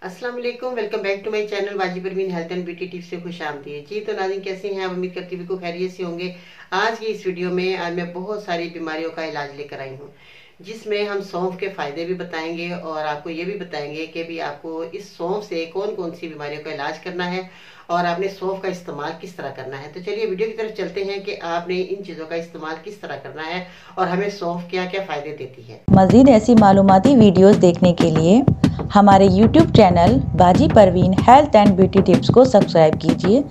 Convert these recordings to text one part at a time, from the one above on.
अस्सलाम वालेकुम, welcome back to my channel Baji Parveen health and beauty tips से खुश आमदीद जी। तो नाज़रीन कैसे हैं आप? उम्मीद करती हूँ खैरियत से होंगे। आज की इस वीडियो में आज मैं बहुत सारी बीमारियों का इलाज लेकर आई हूँ, जिसमें हम सौंफ के फायदे भी बताएंगे और आपको ये भी बताएंगे कि भी आपको इस सौंफ से कौन कौन सी बीमारियों का इलाज करना है और आपने सौंफ का इस्तेमाल किस तरह करना है। तो चलिए वीडियो की तरफ चलते हैं कि आपने इन चीज़ों का इस्तेमाल किस तरह करना है और हमें सौंफ क्या क्या फायदे देती है। मज़ीद ऐसी मालूमाती वीडियोस देखने के लिए हमारे YouTube channel Baji Parveen health and beauty tips को सब्सक्राइब कीजिए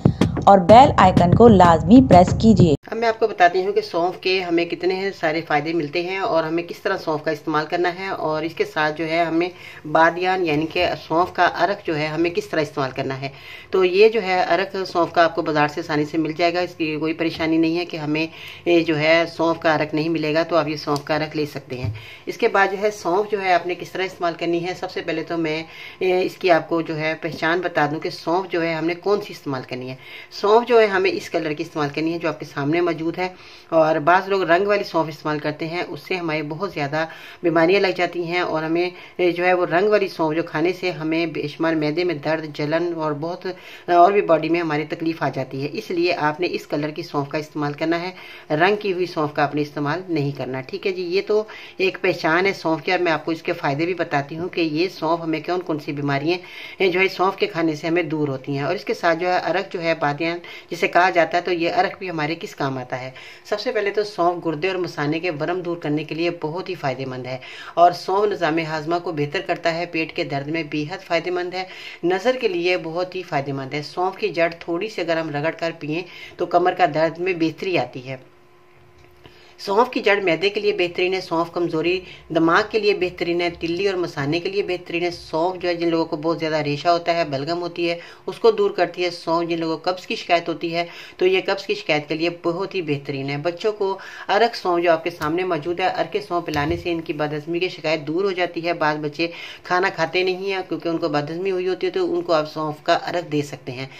और बेल आइकन को लाजमी प्रेस कीजिए। अब मैं आपको बताती हूँ कि सौंफ के हमें कितने सारे फायदे मिलते हैं और हमें किस तरह सौंफ का इस्तेमाल करना है, और इसके साथ जो है हमें बादियान यानी कि सौंफ का अरक जो है हमें किस तरह इस्तेमाल करना है। तो ये जो है अरक सौंफ का आपको बाजार से आसानी से मिल जाएगा, इसकी कोई परेशानी नहीं है कि हमें जो है सौंफ का अरक नहीं मिलेगा, तो आप ये सौंफ का अरक ले सकते हैं। इसके बाद जो है सौंफ जो है आपने किस तरह इस्तेमाल करनी है। सबसे पहले तो मैं इसकी आपको जो है पहचान बता दूं कि सौंफ जो है हमने कौन सी इस्तेमाल करनी है। सौंफ जो है हमें इस कलर की इस्तेमाल करनी है जो आपके सामने मौजूद है, और बाज़ लोग रंग वाली सौंफ इस्तेमाल करते हैं, उससे हमारे बहुत ज़्यादा बीमारियां लग जाती हैं और हमें जो है वो रंग वाली सौंफ जो खाने से हमें बेशुमार मैदे में दर्द, जलन और बहुत और भी बॉडी में हमारी तकलीफ आ जाती है। इसलिए आपने इस कलर की सौंफ का इस्तेमाल करना है, रंग की हुई सौंफ का आपने इस्तेमाल नहीं करना। ठीक है जी, ये तो एक पहचान है सौंफ की और मैं आपको इसके फायदे भी बताती हूँ कि ये सौंफ हमें कौन कौन सी बीमारियां जो है सौंफ के खाने से हमें दूर होती हैं। और इसके साथ जो है अरक जो है बादियान जिसे कहा जाता है, तो ये अरक भी हमारे किस काम आता है। सबसे पहले तो सौंफ गुर्दे और मसाने के वरम दूर करने के लिए बहुत ही फायदेमंद है, और सौंफ निज़ाम हाजमा को बेहतर करता है, पेट के दर्द में बेहद फायदेमंद है, नज़र के लिए बहुत ही फायदेमंद है। सौंफ की जड़ थोड़ी सी अगर हम रगड़ कर पिए तो कमर का दर्द में बेहतरी आती है। सौंफ की जड़ मैदे के लिए बेहतरीन है, सौंफ कमजोरी दिमाग के लिए बेहतरीन है, तिल्ली और मसाने के लिए बेहतरीन है। सौंफ जो है जिन लोगों को बहुत ज़्यादा रेशा होता है, बलगम होती है, उसको दूर करती है। सौंफ जिन लोगों को कब्ज़ की शिकायत होती है, तो ये कब्ज़ की शिकायत के लिए बहुत ही बेहतरीन है। बच्चों को अरक सौंफ जो आपके सामने मौजूद है, अरक सौंफ पिलाने से इनकी बदहज़मी की शिकायत दूर हो जाती है। बाद बच्चे खाना खाते नहीं हैं क्योंकि उनको बदहज़मी हुई होती है, तो उनको आप सौंफ का अरक दे सकते हैं।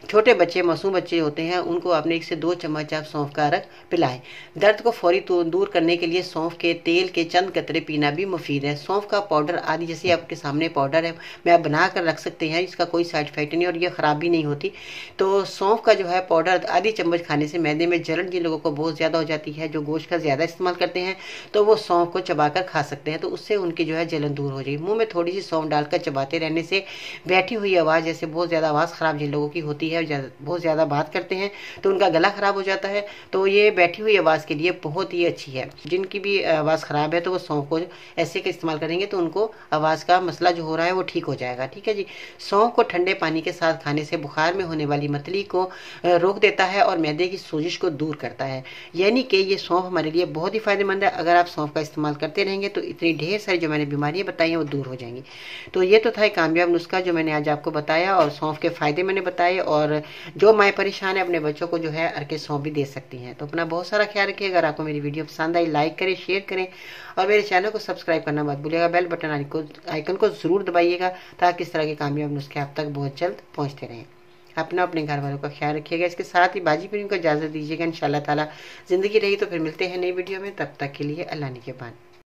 छोटे बच्चे, मासूम बच्चे होते हैं, उनको आपने 1 से 2 चम्मच आप सौंफ का अरक पिलाएं। दर्द को फौरी दूर करने के लिए सौंफ के तेल के चंद कतरे पीना भी मुफीद है। सौंफ का पाउडर आदि जैसे आपके सामने पाउडर है, मैं आप बना कर रख सकते हैं, इसका कोई साइड इफेक्ट नहीं और ये ख़राब भी नहीं होती। तो सौंफ का जो है पाउडर आधी चम्मच खाने से मैदे में जलन जिन लोगों को बहुत ज़्यादा हो जाती है, जो गोश्त का ज़्यादा इस्तेमाल करते हैं, तो वो सौंफ को चबाकर खा सकते हैं, तो उससे उनकी जो है जलन दूर हो जाएगी। मुँह में थोड़ी सी सौंफ डालकर चबाते रहने से बैठी हुई आवाज़, जैसे बहुत ज़्यादा आवाज़ ख़राब जिन लोगों की होती है, बहुत ज़्यादा बात करते हैं तो उनका गला ख़राब हो जाता है, तो ये बैठी हुई आवाज़ के लिए बहुत ही अच्छी है। जिनकी भी आवाज़ ख़राब है तो वो सौंफ को ऐसे का इस्तेमाल करेंगे तो उनको आवाज़ का मसला जो हो रहा है वो ठीक हो जाएगा। ठीक है जी। सौंफ को ठंडे पानी के साथ खाने से बुखार में होने वाली मतली को रोक देता है और मैदे की सोजिश को दूर करता है, यानी कि ये सौंफ हमारे लिए बहुत ही फायदेमंद है। अगर आप सौंफ का इस्तेमाल करते रहेंगे तो इतनी ढेर सारी जो मैंने बीमारियाँ बताई हैं वो दूर हो जाएंगी। तो ये तो था एक कामयाब नुस्खा जो मैंने आज आपको बताया, और सौंफ के फ़ायदे मैंने बताए, और जो माएँ परेशान है अपने बच्चों को जो है अरके सौंफ भी दे सकती हैं। तो अपना बहुत सारा ख्याल रखिए। अगर आपको मेरी वीडियो पसंद आई, लाइक करें, शेयर करें और मेरे चैनल को सब्सक्राइब करना मत भूलिएगा। बेल बटन आइकन को ज़रूर दबाइएगा ताकि इस तरह के कामयाब नुस्खे आप तक बहुत जल्द पहुंचते रहें। अपना अपने घर वालों का ख्याल रखिएगा। इसके साथ ही बाजी परवीन को इजाज़त दीजिएगा। इंशाअल्लाह ताला ज़िंदगी रही तो फिर मिलते हैं नई वीडियो में, तब तक के लिए अल्लाह निगहबान।